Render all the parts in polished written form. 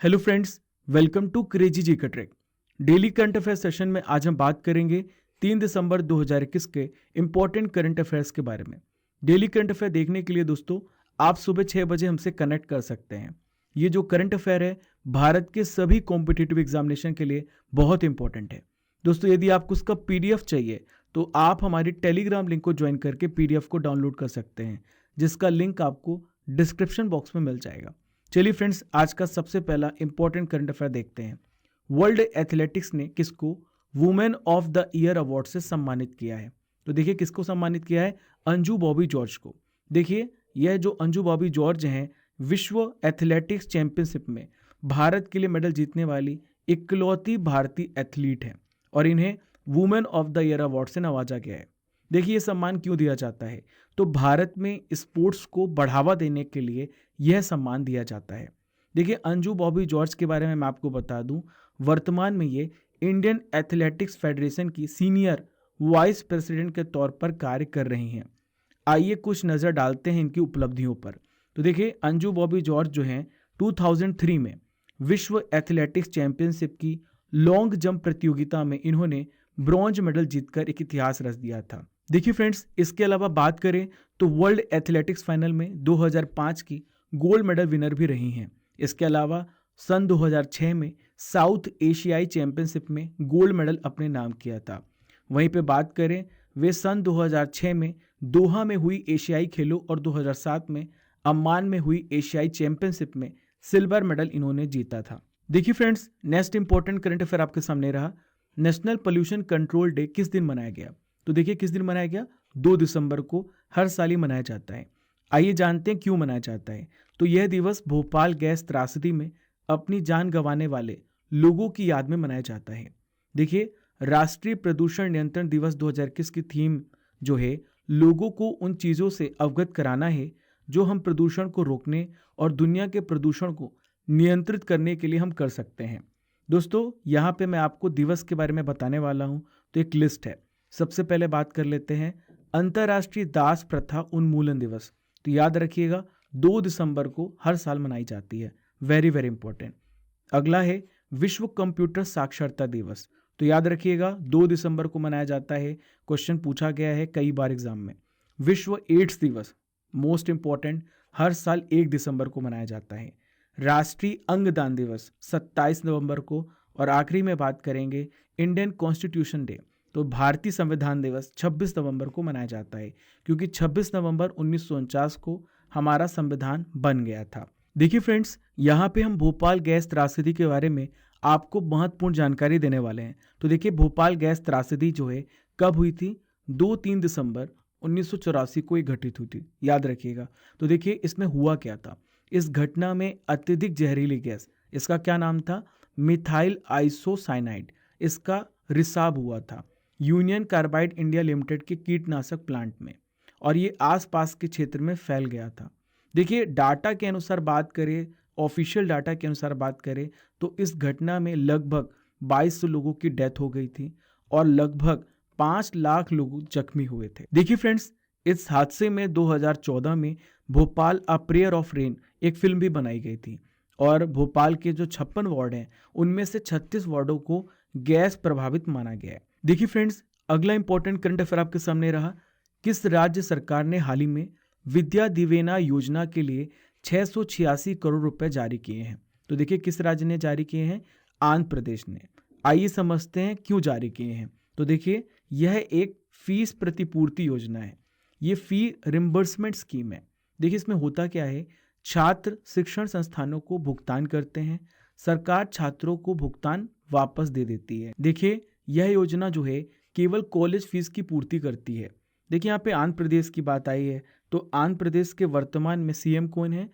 Hello friends, welcome to crazy जी का track. Daily current affair session में आज हम बात करेंगे 3 दिसंबर 2021 के इम्पोर्टेंट करंट अफेयर्स के बारे में। डेली करंट अफेयर देखने के लिए दोस्तों आप सुबह 6 बजे हमसे कनेक्ट कर सकते हैं। ये जो करंट अफेयर है भारत के सभी कॉम्पिटिटिव एग्जामिनेशन के लिए बहुत इंपॉर्टेंट है। दोस्तों यदि आपको उसका पीडीएफ चाहिए तो आप हमारी टेलीग्राम लिंक को ज्वाइन करके पीडीएफ को डाउनलोड कर सकते हैं, जिसका लिंक आपको डिस्क्रिप्शन बॉक्स में मिल जाएगा। चलिए फ्रेंड्स, आज का सबसे पहला इंपॉर्टेंट करंट अफेयर देखते हैं। वर्ल्ड एथलेटिक्स ने किसको women of the year award से सम्मानित किया है? तो देखिए किसको सम्मानित किया है? अंजू बॉबी जॉर्ज को। देखिए यह जो अंजू बॉबी जॉर्ज हैं विश्व एथलेटिक्स चैंपियनशिप में भारत के लिए मेडल जीतने वाली इकलौती भारतीय एथलीट हैं और इन्हें women of the year award से नवाजा गया है। देखिए ये सम्मान क्यों दिया जाता है? तो भारत में स्पोर्ट्स को बढ़ावा देने के लिए यह सम्मान दिया जाता है। देखिए अंजू बॉबी जॉर्ज के बारे में मैं आपको बता दूं, वर्तमान में ये इंडियन एथलेटिक्स फेडरेशन की सीनियर वाइस प्रेसिडेंट के तौर पर कार्य कर रही हैं। आइए कुछ नज़र डालते हैं इनकी उपलब्धियों पर। तो देखिए अंजू बॉबी जॉर्ज जो हैं 2003 में विश्व एथलेटिक्स चैंपियनशिप की लॉन्ग जंप प्रतियोगिता में इन्होंने ब्रॉन्ज मेडल जीतकर एक इतिहास रच दिया था। देखिए फ्रेंड्स, इसके अलावा बात करें तो वर्ल्ड एथलेटिक्स फाइनल में 2005 की गोल्ड मेडल विनर भी रही हैं। इसके अलावा सन 2006 में साउथ एशियाई चैंपियनशिप में गोल्ड मेडल अपने नाम किया था। वहीं पे बात करें, वे सन 2006 में दोहा में हुई एशियाई खेलों और 2007 में अम्मान में हुई एशियाई चैंपियनशिप में सिल्वर मेडल इन्होंने जीता था। देखिए friends, next important current affair आपके सामने रहा। नेशनल पोल्यूशन कंट्रोल डे किस दिन मनाया गया? तो देखिए किस दिन मनाया गया? 2 दिसंबर को हर साल ही मनाया जाता है। आइए जानते हैं क्यों मनाया जाता है। तो यह दिवस भोपाल गैस त्रासदी में अपनी जान गंवाने वाले लोगों की याद में मनाया जाता है। देखिए राष्ट्रीय प्रदूषण नियंत्रण दिवस 2021 की थीम जो है लोगों को उन चीज़ों से अवगत कराना है जो हम प्रदूषण को रोकने और दुनिया के प्रदूषण को नियंत्रित करने के लिए हम कर सकते हैं। दोस्तों यहाँ पे मैं आपको दिवस के बारे में बताने वाला हूँ, तो एक लिस्ट है। सबसे पहले बात कर लेते हैं अंतर्राष्ट्रीय दास प्रथा उन्मूलन दिवस। तो याद रखिएगा 2 दिसंबर को हर साल मनाई जाती है। Very very important. अगला है विश्व कंप्यूटर साक्षरता दिवस। तो याद रखिएगा 2 दिसंबर को मनाया जाता है। क्वेश्चन पूछा गया है कई बार एग्जाम में। विश्व एड्स दिवस मोस्ट इंपॉर्टेंट, हर साल 1 दिसंबर को मनाया जाता है। राष्ट्रीय अंगदान दिवस 27 नवंबर को। और आखिरी में बात करेंगे इंडियन कॉन्स्टिट्यूशन डे। तो भारतीय संविधान दिवस 26 नवंबर को मनाया जाता है, क्योंकि 26 नवंबर 1949 को हमारा संविधान बन गया था। देखिए फ्रेंड्स, यहाँ पे हम भोपाल गैस त्रासदी के बारे में आपको महत्वपूर्ण जानकारी देने वाले हैं। तो देखिए भोपाल गैस त्रासदी जो है कब हुई थी? 2-3 दिसंबर 1984 को ये घटित हुई थी, याद रखिएगा। तो देखिए इसमें हुआ क्या था। इस घटना में अत्यधिक जहरीली गैस, इसका क्या नाम था? मिथाइल आइसोसाइनाइड, इसका रिसाव हुआ था यूनियन कार्बाइड इंडिया लिमिटेड के कीटनाशक प्लांट में, और ये आसपास के क्षेत्र में फैल गया था। देखिए डाटा के अनुसार बात करें, ऑफिशियल डाटा के अनुसार बात करें तो इस घटना में लगभग 2200 लोगों की डेथ हो गई थी और लगभग 5 लाख लोग जख्मी हुए थे। देखिए फ्रेंड्स, इस हादसे में 2014 में Bhopal a prayer of rain एक फिल्म भी बनाई गई थी और भोपाल के जो 56 वार्ड हैं उनमें से 36 वार्डों को गैस प्रभावित माना गया है। देखिए फ्रेंड्स, अगला इंपॉर्टेंट करंट अफेयर आपके सामने रहा। किस राज्य सरकार ने हाल ही में विद्या दिवेना योजना के लिए 686 करोड़ रुपए जारी किए हैं? तो देखिए किस राज्य ने जारी किए हैं? आंध्र प्रदेश ने। आइए समझते हैं क्यों जारी किए हैं। तो देखिए यह एक फीस प्रतिपूर्ति योजना है, ये फी रिम्बर्समेंट स्कीम है। देखिए इसमें होता क्या है, छात्र शिक्षण संस्थानों को भुगतान करते हैं, सरकार छात्रों को भुगतान वापस दे देती है। देखिए यह योजना जो है केवल कॉलेज फीस की पूर्ति करती है। देखिए यहाँ पे आंध्र प्रदेश की बात आई है, तो आंध्र प्रदेश के वर्तमान में सीएम कौन है?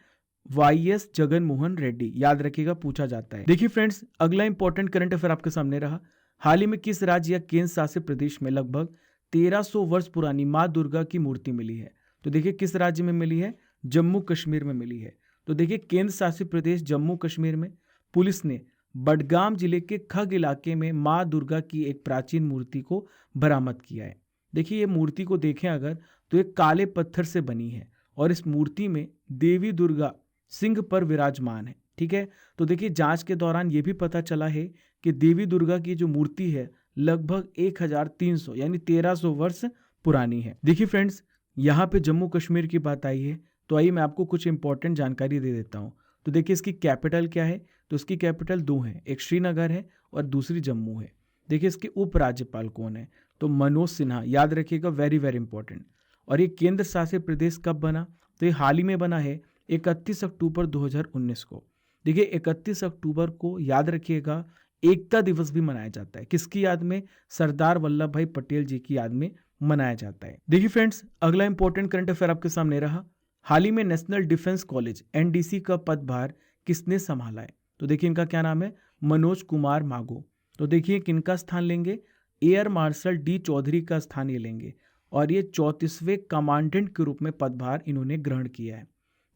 वाईएस जगन मोहन रेड्डी। याद रखिएगा, पूछा जाता है। देखिए फ्रेंड्स, अगला इंपॉर्टेंट करंट अफेयर आपके सामने रहा। हाल ही में किस राज्य या केंद्र शासित प्रदेश में लगभग 1300 वर्ष पुरानी माँ दुर्गा की मूर्ति मिली है? तो देखिए किस राज्य में मिली है? जम्मू कश्मीर में मिली है। तो देखिए केंद्र शासित प्रदेश जम्मू कश्मीर में पुलिस ने बडगाम जिले के खग इलाके में माँ दुर्गा की एक प्राचीन मूर्ति को बरामद किया है। देखिए ये मूर्ति को देखें अगर तो एक काले पत्थर से बनी है और इस मूर्ति में देवी दुर्गा सिंह पर विराजमान है। ठीक है। तो देखिए जांच के दौरान ये भी पता चला है कि देवी दुर्गा की जो मूर्ति है लगभग 1300 यानी 1300 वर्ष पुरानी है। देखिए फ्रेंड्स, यहाँ पे जम्मू कश्मीर की बात आई है, तो आइए मैं आपको कुछ इंपॉर्टेंट जानकारी दे देता हूँ। तो देखिए इसकी कैपिटल क्या है, तो इसकी कैपिटल दो है, एक श्रीनगर है और दूसरी जम्मू है। देखिए इसके उपराज्यपाल कौन है, तो मनोज सिन्हा, याद रखिएगा, वेरी वेरी इंपॉर्टेंट। और ये केंद्र शासित प्रदेश कब बना, तो ये हाल ही में बना है 31 अक्टूबर 2019 को। देखिए 31 अक्टूबर को याद रखिएगा एकता दिवस भी मनाया जाता है। किसकी याद में, सरदार वल्लभ भाई पटेल जी की याद में मनाया जाता है। देखिए फ्रेंड्स, अगला इंपॉर्टेंट करंट अफेयर आपके सामने रहा। हाल ही में नेशनल डिफेंस कॉलेज एनडीसी का पदभार किसने संभाला है, तो देखिए इनका क्या नाम है, मनोज कुमार मागो। तो देखिए किनका स्थान लेंगे, एयर मार्शल डी चौधरी का स्थान ये लेंगे और ये 34वें कमांडेंट के रूप में पदभार इन्होंने ग्रहण किया है।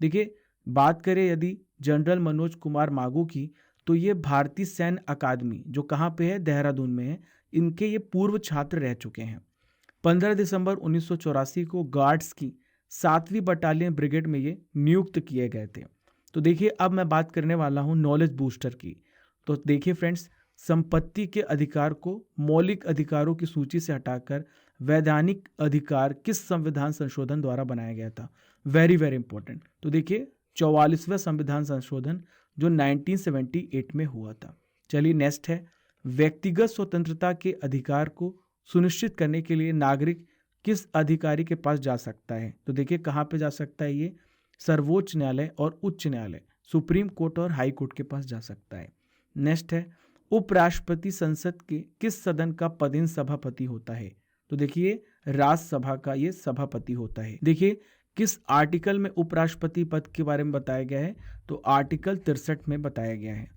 देखिए बात करें यदि जनरल मनोज कुमार मागो की, तो ये भारतीय सैन्य अकादमी जो कहाँ पे है, देहरादून में है, इनके ये पूर्व छात्र रह चुके हैं। 15 दिसंबर 1984 को गार्ड्स की 7वीं बटालियन ब्रिगेड में ये नियुक्त किए गए थे। तो देखिए अब मैं बात करने वाला हूँ नॉलेज बूस्टर की। तो देखिए फ्रेंड्स, संपत्ति के अधिकार को मौलिक अधिकारों की सूची से हटाकर वैधानिक अधिकार किस संविधान संशोधन द्वारा बनाया गया था, वेरी वेरी इंपॉर्टेंट। तो देखिए 44वां संविधान संशोधन जो 1978 में हुआ था। चलिए नेक्स्ट है, व्यक्तिगत स्वतंत्रता के अधिकार को सुनिश्चित करने के लिए नागरिक किस अधिकारी के पास जा सकता है, तो देखिए कहाँ पे जा सकता है ये, सर्वोच्च न्यायालय और उच्च न्यायालय, सुप्रीम कोर्ट और हाई कोर्ट के पास जा सकता है। नेक्स्ट है, उपराष्ट्रपति संसद के किस सदन का पदेन सभापति होता है, तो देखिए राज्यसभा का ये सभापति होता है। देखिए किस आर्टिकल में उपराष्ट्रपति पद के बारे में बताया गया है, तो आर्टिकल 63 में बताया गया है।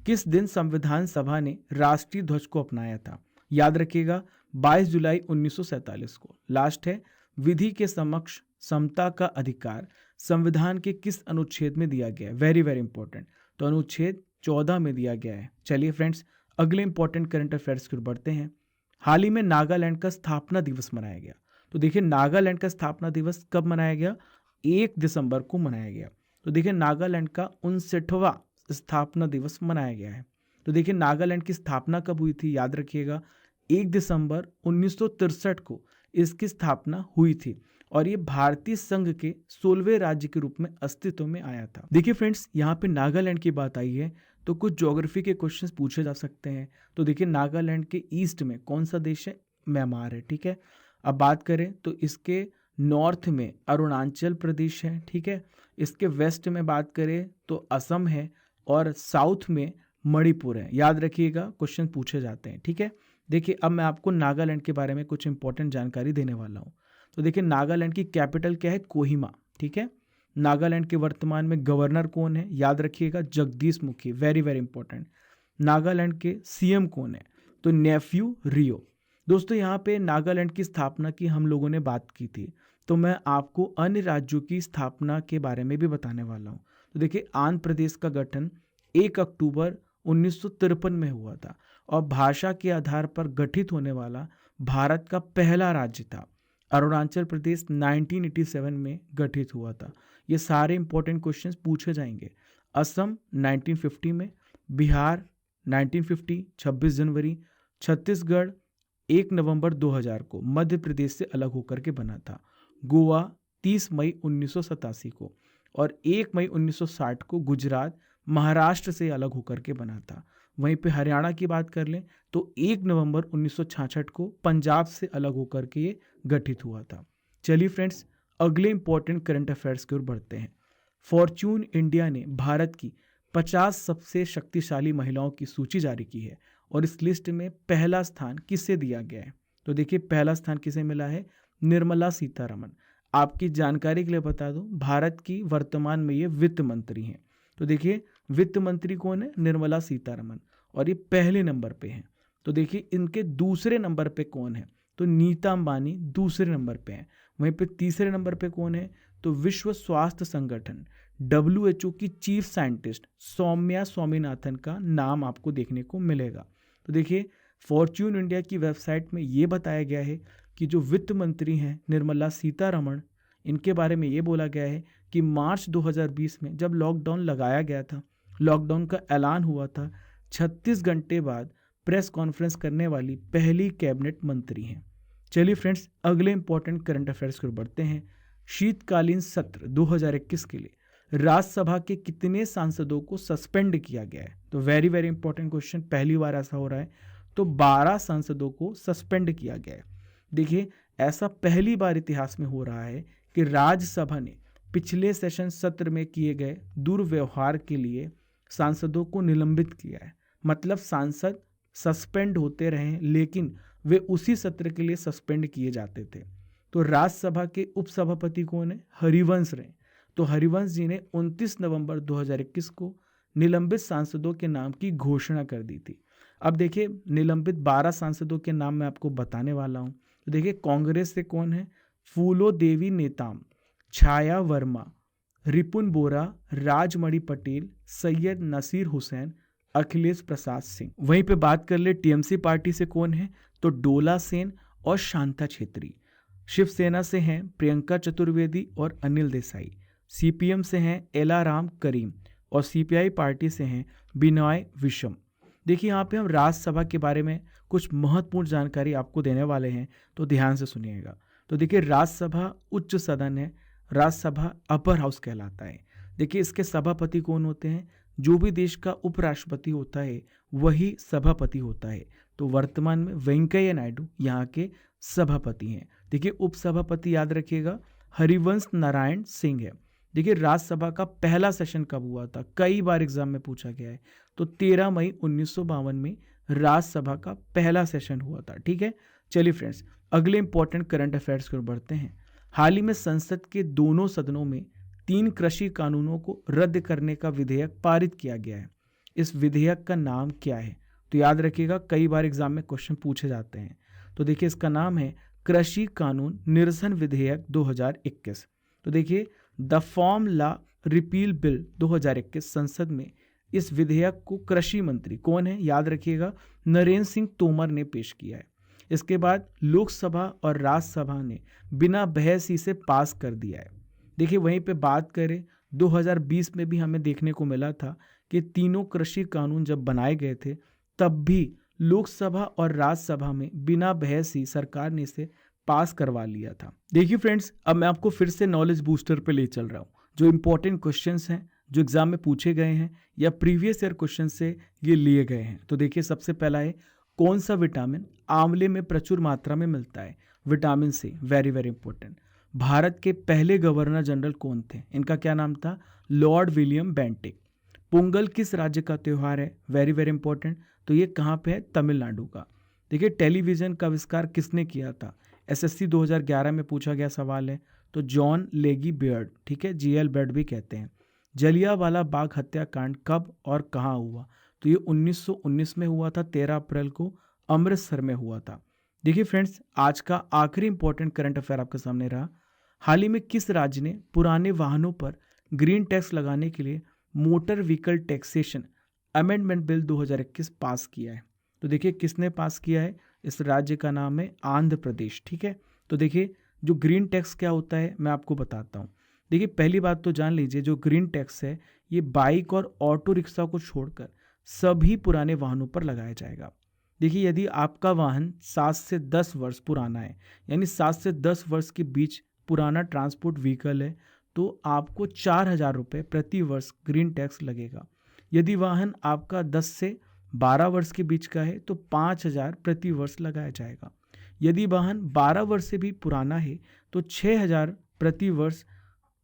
किस दिन संविधान सभा ने राष्ट्रीय ध्वज को अपनाया था, याद रखिएगा 22 जुलाई 1947 को। लास्ट है, विधि के समक्ष समता का अधिकार संविधान के किस अनुच्छेद में दिया गया है, वेरी वेरी इंपॉर्टेंट, तो अनुच्छेद 14 में दिया गया है। चलिए फ्रेंड्स, अगले इंपॉर्टेंट करंट अफेयर्स की ओर बढ़ते हैं। हाल ही में नागालैंड का स्थापना दिवस मनाया गया। तो देखिए नागालैंड का स्थापना दिवस कब मनाया गया, 1 दिसंबर को मनाया गया। तो देखिए नागालैंड का 59वां स्थापना दिवस मनाया गया है। तो देखिए नागालैंड की स्थापना कब हुई थी, याद रखिएगा 1 दिसंबर 1963 को इसकी स्थापना हुई थी और ये भारतीय संघ के 16वें राज्य के रूप में अस्तित्व में आया था। देखिए फ्रेंड्स, यहाँ पे नागालैंड की बात आई है तो कुछ ज्योग्राफी के क्वेश्चंस पूछे जा सकते हैं। तो देखिए नागालैंड के ईस्ट में कौन सा देश है, म्यांमार है, ठीक है। अब बात करें तो इसके नॉर्थ में अरुणाचल प्रदेश है, ठीक है। इसके वेस्ट में बात करें तो असम है और साउथ में मणिपुर है, याद रखिएगा, क्वेश्चन पूछे जाते हैं, ठीक है। देखिए अब मैं आपको नागालैंड के बारे में कुछ इंपॉर्टेंट जानकारी देने वाला हूँ। तो देखिए नागालैंड की कैपिटल क्या है, कोहिमा, ठीक है। नागालैंड के वर्तमान में गवर्नर कौन है, याद रखिएगा Jagdish Mukhi, very very important. Nagaland के सीएम कौन है, तो नेफ्यू रियो। दोस्तों यहाँ पे नागालैंड की स्थापना की हम लोगों ने बात की थी, तो मैं आपको अन्य राज्यों की स्थापना के बारे में भी बताने वाला हूँ। तो देखिए आंध्र प्रदेश का गठन 1 अक्टूबर 1953 में हुआ था और भाषा के आधार पर गठित होने वाला भारत का पहला राज्य था। अरुणाचल प्रदेश 1987 में गठित हुआ था। ये सारे इंपॉर्टेंट क्वेश्चंस पूछे जाएंगे। असम 1950 में, बिहार 1950 26 जनवरी, छत्तीसगढ़ 1 नवंबर 2000 को मध्य प्रदेश से अलग होकर के बना था, गोवा 30 मई 1987 को और 1 मई 1960 को गुजरात महाराष्ट्र से अलग होकर के बना था। वहीं पे हरियाणा की बात कर लें तो 1 नवंबर 1966 को पंजाब से अलग होकर के ये गठित हुआ था। चलिए फ्रेंड्स, अगले इंपॉर्टेंट करंट अफेयर्स की ओर बढ़ते हैं। फॉर्च्यून इंडिया ने भारत की 50 सबसे शक्तिशाली महिलाओं की सूची जारी की है और इस लिस्ट में पहला स्थान किसे दिया गया है, तो देखिए पहला स्थान किसे मिला है, निर्मला सीतारमण। आपकी जानकारी के लिए बता दूं, भारत की वर्तमान में ये वित्त मंत्री हैं। तो देखिए वित्त मंत्री कौन है, निर्मला सीतारमण, और ये पहले नंबर पे हैं। तो देखिए इनके दूसरे नंबर पे कौन है, तो नीता अंबानी दूसरे नंबर पे हैं। वहीं पे तीसरे नंबर पे कौन है, तो विश्व स्वास्थ्य संगठन WHO की चीफ साइंटिस्ट सौम्या स्वामीनाथन का नाम आपको देखने को मिलेगा। तो देखिए फॉर्च्यून इंडिया की वेबसाइट में ये बताया गया है कि जो वित्त मंत्री हैं निर्मला सीतारमण, इनके बारे में ये बोला गया है कि मार्च 2020 में जब लॉकडाउन लगाया गया था लॉकडाउन का ऐलान हुआ था, 36 घंटे बाद प्रेस कॉन्फ्रेंस करने वाली पहली कैबिनेट मंत्री हैं। चलिए फ्रेंड्स, अगले इंपॉर्टेंट करंट अफेयर्स की ओर बढ़ते हैं। शीतकालीन सत्र 2021 के लिए राज्यसभा के कितने सांसदों को सस्पेंड किया गया है? तो वेरी वेरी इंपॉर्टेंट क्वेश्चन, पहली बार ऐसा हो रहा है। तो 12 सांसदों को सस्पेंड किया गया है। देखिए, ऐसा पहली बार इतिहास में हो रहा है कि राज्यसभा ने पिछले सेशन सत्र में किए गए दुर्व्यवहार के लिए सांसदों को निलंबित किया है। मतलब सांसद सस्पेंड होते रहे, लेकिन वे उसी सत्र के लिए सस्पेंड किए जाते थे। तो राज्यसभा के उपसभापति कौन है? हरिवंश रहे। तो हरिवंश जी ने 29 नवंबर 2021 को निलंबित सांसदों के नाम की घोषणा कर दी थी। अब देखिए, निलंबित 12 सांसदों के नाम मैं आपको बताने वाला हूं। तो देखिए, कांग्रेस से कौन है? फूलो देवी नेताम, छाया वर्मा, रिपुन बोरा, राजमणि पटेल, सैयद नसीर हुसैन, अखिलेश प्रसाद सिंह। वहीं पे बात कर ले टीएमसी पार्टी से कौन है? तो डोला सेन और शांता छेत्री। शिवसेना से हैं प्रियंका चतुर्वेदी और अनिल देसाई। सीपीएम से हैं एलाराम करीम और सीपीआई पार्टी से हैं बिनॉय विश्वम। देखिए, यहाँ पे हम राज्यसभा के बारे में कुछ महत्वपूर्ण जानकारी आपको देने वाले हैं, तो ध्यान से सुनिएगा। तो देखिए, राज्यसभा उच्च सदन है, राज्यसभा अपर हाउस कहलाता है। देखिए, इसके सभापति कौन होते हैं? जो भी देश का उपराष्ट्रपति होता है वही सभापति होता है। तो वर्तमान में वेंकैया नायडू यहाँ के सभापति हैं। देखिए, उपसभापति याद रखिएगा हरिवंश नारायण सिंह है। देखिए, राज्यसभा का पहला सेशन कब हुआ था? कई बार एग्जाम में पूछा गया है। तो 13 मई 1952 में राज्यसभा का पहला सेशन हुआ था। ठीक है, चलिए फ्रेंड्स, अगले इंपॉर्टेंट करंट अफेयर्स की ओर बढ़ते हैं। हाल ही में संसद के दोनों सदनों में 3 कृषि कानूनों को रद्द करने का विधेयक पारित किया गया है। इस विधेयक का नाम क्या है? तो याद रखिएगा, कई बार एग्जाम में क्वेश्चन पूछे जाते हैं। तो देखिए, इसका नाम है कृषि कानून निरसन विधेयक 2021। तो देखिए, the farm law repeal bill 2021 संसद में इस विधेयक को कृषि मंत्री कौन है? याद रखिएगा, नरेंद्र सिंह तोमर ने पेश किया है। इसके बाद लोकसभा और राज्यसभा ने बिना बहस इसे पास कर दिया है। देखिए, वहीं पे बात करें 2020 में भी हमें देखने को मिला था कि तीनों कृषि कानून जब बनाए गए थे तब भी लोकसभा और राज्यसभा में बिना बहस ही सरकार ने इसे पास करवा लिया था। देखिए फ्रेंड्स, अब मैं आपको फिर से नॉलेज बूस्टर पे ले चल रहा हूँ। जो इंपॉर्टेंट क्वेश्चंस हैं, जो एग्जाम में पूछे गए हैं या प्रीवियस ईयर क्वेश्चन से ये लिए गए हैं। तो देखिए, सबसे पहला है कौन सा विटामिन आंवले में प्रचुर मात्रा में मिलता है? Vitamin C, very very important. भारत के पहले गवर्नर जनरल कौन थे? इनका क्या नाम था? Lord William Bentinck. पोंगल किस राज्य का त्यौहार है? Very very important. तो ये कहाँ पे है? तमिलनाडु का। देखिए, टेलीविजन का आविष्कार किसने किया था? एसएससी 2011 में पूछा गया सवाल है। तो जॉन लेगी बियर्ड। ठीक है, जीएल बियर्ड भी कहते हैं। जलियांवाला बाग हत्याकांड कब और कहाँ हुआ? तो ये 1919 में हुआ था, 13 अप्रैल को अमृतसर में हुआ था। देखिए फ्रेंड्स, आज का आखिरी इंपॉर्टेंट करंट अफेयर आपके सामने रहा। हाल ही में किस राज्य ने पुराने वाहनों पर ग्रीन टैक्स लगाने के लिए motor vehicle taxation amendment bill 2021 पास किया है? तो देखिए, किसने पास किया है? इस राज्य का नाम है आंध्र प्रदेश। ठीक है, तो देखिए, जो ग्रीन टैक्स क्या होता है मैं आपको बताता हूँ। देखिए, पहली बात तो जान लीजिए, जो ग्रीन टैक्स है ये बाइक और ऑटो रिक्शा को छोड़कर सभी पुराने वाहनों पर लगाया जाएगा। देखिए, यदि आपका वाहन 7 से 10 वर्ष पुराना है, यानी 7 से 10 वर्ष के बीच पुराना ट्रांसपोर्ट व्हीकल है, तो आपको 4,000 रुपये प्रति वर्ष ग्रीन टैक्स लगेगा। यदि वाहन आपका 10 से 12 वर्ष के बीच का है तो 5,000 प्रति वर्ष लगाया जाएगा। यदि वाहन 12 वर्ष से भी पुराना है तो 6,000 प्रति वर्ष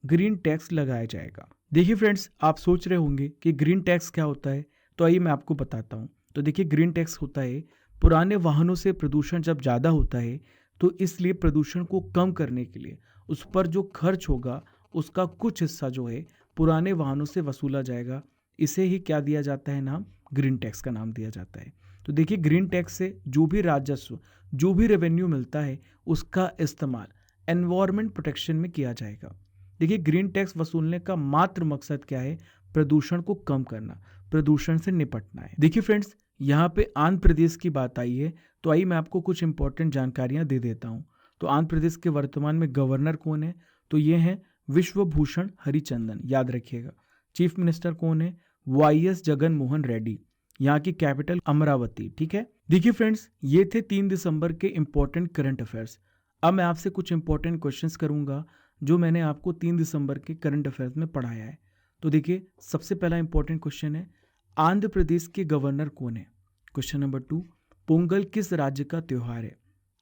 ग्रीन टैक्स लगाया जाएगा। देखिए फ्रेंड्स, आप सोच रहे होंगे कि ग्रीन टैक्स क्या होता है, तो आइए मैं आपको बताता हूँ। तो देखिए, ग्रीन टैक्स होता है पुराने वाहनों से प्रदूषण जब ज़्यादा होता है तो इसलिए प्रदूषण को कम करने के लिए उस पर जो खर्च होगा उसका कुछ हिस्सा जो है पुराने वाहनों से वसूला जाएगा। इसे ही क्या दिया जाता है नाम? ग्रीन टैक्स का नाम दिया जाता है। तो देखिए, ग्रीन टैक्स से जो भी राजस्व, जो भी रेवेन्यू मिलता है उसका इस्तेमाल एनवायरमेंट प्रोटेक्शन में किया जाएगा। देखिए, ग्रीन टैक्स वसूलने का मात्र मकसद क्या है? प्रदूषण को कम करना, प्रदूषण से निपटना है। देखिए फ्रेंड्स, यहाँ पे आंध्र प्रदेश की बात आई है, तो आइए मैं आपको कुछ इंपॉर्टेंट जानकारियाँ दे देता हूँ। तो आंध्र प्रदेश के वर्तमान में गवर्नर कौन है? तो ये हैं विश्वभूषण हरिचंदन, याद रखिएगा। चीफ मिनिस्टर कौन है? वाईएस जगन मोहन रेड्डी, यहाँ की कैपिटल अमरावती। ठीक है, देखिए फ्रेंड्स, ये थे 3 दिसंबर के इंपॉर्टेंट करंट अफेयर्स। अब मैं आपसे कुछ इंपॉर्टेंट क्वेश्चंस करूंगा जो मैंने आपको 3 दिसंबर के करंट अफेयर्स में पढ़ाया है। तो देखिए, सबसे पहला इंपॉर्टेंट क्वेश्चन है, आंध्र प्रदेश के गवर्नर कौन है? क्वेश्चन नंबर 2, पोंगल किस राज्य का त्योहार है?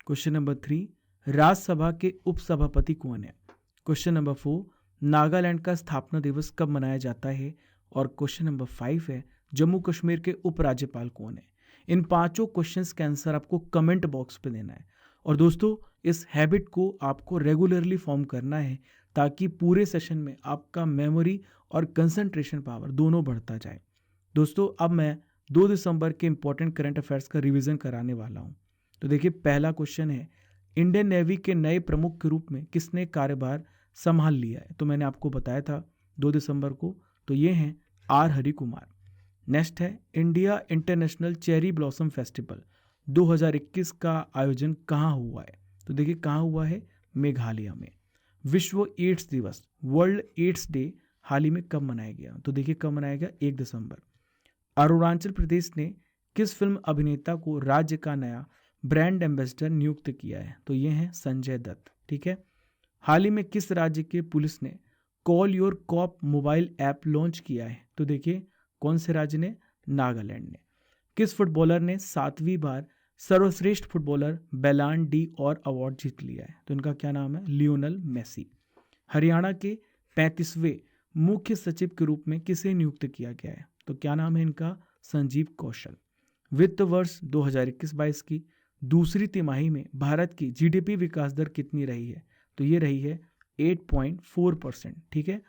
क्वेश्चन नंबर 3, राज्यसभा के उपसभापति कौन है? क्वेश्चन नंबर 4, नागालैंड का स्थापना दिवस कब मनाया जाता है? और क्वेश्चन नंबर 5 है, जम्मू कश्मीर के उपराज्यपाल कौन है? इन पांचों क्वेश्चंस के आंसर आपको कमेंट बॉक्स पे देना है। और दोस्तों, इस हैबिट को आपको रेगुलरली फॉर्म करना है ताकि पूरे सेशन में आपका मेमोरी और कंसंट्रेशन पावर दोनों बढ़ता जाए। दोस्तों, अब मैं 2 दिसंबर के इंपॉर्टेंट करंट अफेयर्स का रिवीजन कराने वाला हूं। तो देखिए, पहला क्वेश्चन है, इंडियन नेवी के नए प्रमुख के रूप में किसने कार्यभार संभाल लिया है? तो मैंने आपको बताया था 2 दिसंबर को, तो ये हैं आर हरि कुमार। नेक्स्ट है, India international cherry blossom festival 2021 का आयोजन कहाँ हुआ है? तो देखिए, कहाँ हुआ है? मेघालय में। विश्व एड्स दिवस, वर्ल्ड एड्स डे हाल ही में कब मनाया गया? तो देखिए, कब मनाया गया? 1 दिसंबर। अरुणाचल प्रदेश ने किस फिल्म अभिनेता को राज्य का नया ब्रांड एम्बेसडर नियुक्त किया है? तो ये है संजय दत्त। ठीक है, हाल ही में किस राज्य के पुलिस ने call your cop mobile app launch किया है? तो देखिए, कौन से राज्य ने? नागालैंड ने। किस फुटबॉलर ने 7वीं बार सर्वश्रेष्ठ फुटबॉलर बैलान डी और अवार्ड जीत लिया है? तो इनका क्या नाम है? Lionel Messi. हरियाणा के 35वें मुख्य सचिव के रूप में किसे नियुक्त किया गया है? तो क्या नाम है इनका? संजीव कौशल। वित्त वर्ष 2021-22 की दूसरी तिमाही में भारत की जीडीपी विकास दर कितनी रही है? तो ये रही है 8.4%। ठीक है,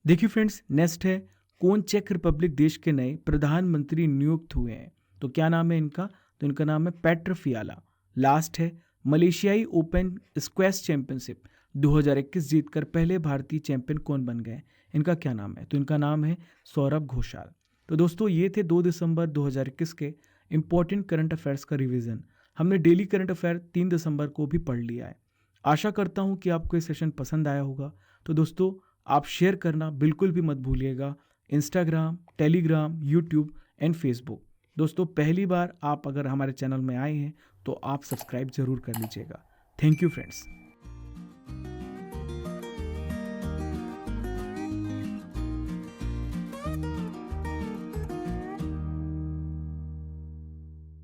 देखिए फ्रेंड्स, नेक्स्ट है, कौन चेक रिपब्लिक देश के नए प्रधानमंत्री नियुक्त हुए हैं? तो क्या नाम है इनका? तो इनका नाम है पेट्र फियाला। लास्ट है, मलेशियाई ओपन स्क्वैश चैंपियनशिप 2021 जीतकर पहले भारतीय चैंपियन कौन बन गए? इनका क्या नाम है? तो इनका नाम है सौरभ घोषाल। तो दोस्तों, ये थे 2 दिसंबर 2021 के इंपॉर्टेंट करंट अफेयर्स का रिवीजन। हमने डेली करंट अफेयर 3 दिसंबर को भी पढ़ लिया है। आशा करता हूँ कि आपको ये सेशन पसंद आया होगा। तो दोस्तों, आप शेयर करना बिल्कुल भी मत भूलिएगा, Instagram, Telegram, YouTube and Facebook. दोस्तों, पहली बार आप अगर हमारे चैनल में आए हैं तो आप सब्सक्राइब जरूर कर लीजिएगा। Thank you friends.